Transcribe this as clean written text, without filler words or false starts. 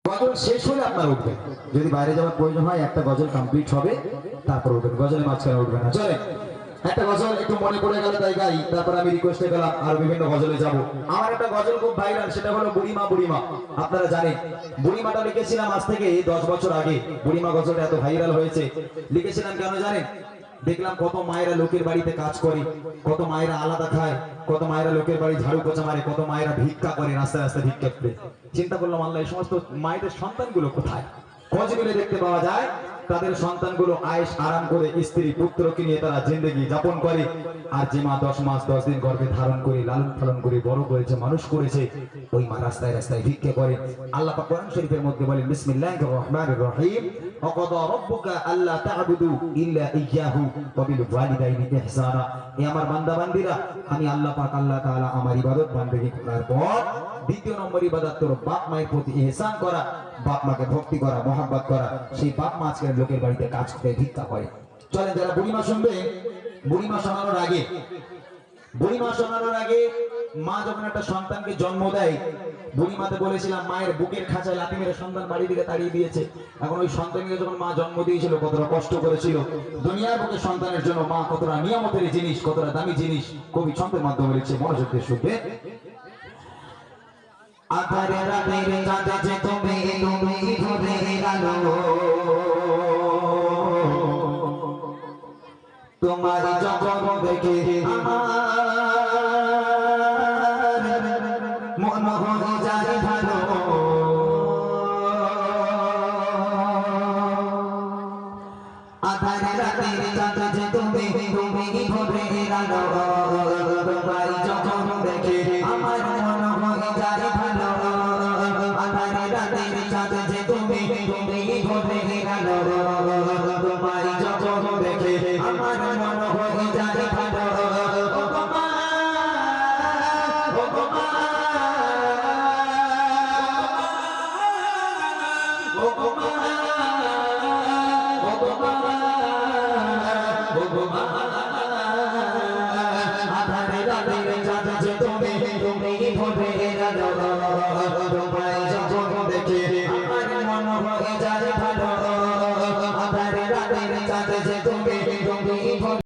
গজল শেষ হলে আপনারা উঠবেন, যদি বাইরে যাওয়ার প্রয়োজন হয় একটা গজল কমপ্লিট হবে তারপর উঠবেন, গজলের মাঝখানে উঠবেন না। চলে একটা গজল একটু মনে পড়ে গেল তাই গাই, তারপর আমি রিকোয়েস্টে গেলাম আর বিভিন্ন গজলে যাব। আমার একটা গজল খুব ভাইরাল, সেটা হলো বুড়িমা বুড়িমা। আপনারা জানেন বুড়িমাটা লিখেছিলাম আজ থেকে 10 বছর আগে। বুড়িমা গজলটা এত ভাইরাল হয়েছে, লিখেছিলাম কেন জানেন? দেখলাম কত মায়েরা লোকের বাড়িতে কাজ করে, কত মায়েরা আলাদা খায়, কত মায়েরা লোকের বাড়ি ঝাড়ু পোছা মারে, কত মায়েরা ভিক্ষা করে, রাস্তায় রাস্তায় ভিক্ষা করে। চিন্তা করলাম আল্লাহ এই সমস্ত মায়েদের সন্তানগুলো কোথায়? খোঁজ নিলে দেখতে পাওয়া যায় তাদের সন্তানগুলো আয়েশ আরাম করে স্ত্রী পুত্রকে নিয়ে তারা জিন্দেগি যাপন করে। আর যে মা 10 মাস 10 দিন গর্ভে ধারণ করে লালন পালন করে বড় করেছে, মানুষ করেছে, ওই মা রাস্তায় রাস্তায় ভিক্ষা করে। আল্লাহ পাক কোরআন শরীফের মধ্যে বলেন বিসমিল্লাহির রহমানির রহিম, ওয়াকাদা রাব্বুকা আল্লা তা'বুদু ইল্লা ইয়্যাহু ওয়া বিল ওয়ালিদাইনি ইহসানা। এই আমার বান্দা বান্দীরা, আমি আল্লাহ পাক আল্লাহ তাআলা আমার ইবাদত বান্দেগি করার পর দ্বিতীয় নম্বর ইবাদত তোর বাপ মায়ের প্রতি ইহসান করা, বাপ মাকে ভক্তি করা, মহব্বত করা। সেই বাপ মা আজকের লোকের বাড়িতে কাজ করে ভিক্ষা করে। চলেন যারা বুড়িমা শুনবে, বুড়িমা শোনানোর আগে, বুড়িমা শোনানোর আগে মা যখন একটা সন্তানকে জন্ম দেয়, বুড়িমাতে বলেছিলাম মায়ের বুকের খাঁচায় লাথি মেরে সন্তান বাড়ি দিকে তাড়িয়ে দিয়েছে। এখন ওই সন্তানকে যখন মা জন্ম দিয়েছিল কতটা কষ্ট করেছিল, দুনিয়ার বুকে সন্তানের জন্য মা কতটা নিয়ামতের জিনিস, কতটা দামি জিনিস, কবি ছন্দের মাধ্যমে লিখছে, মনোযোগ দিয়ে শুনবে। আধারে রাতের চাঁদে যে তুমি তুমি ভরে আলো, তোমার জগৎ দেখে আমার মন হয়ে যায় ভালো। আধারে রাতের চাঁদে যে তুমি তুমি ভরে আলো, তোমার জগৎ দেখে আমার মন হয়ে যায় ভালো। আধারে রাতের চাঁদে যে তুমি তুমি ভরে আলো, তোমার জগৎ দেখে আমার মন হয়ে যায় ভালো। ও গো মা, ও গো মা, ও গো মা, ও গো মা, ও গো মা। আধারে রাতের চাঁদে যে তুমি তুমি ভরে আলো,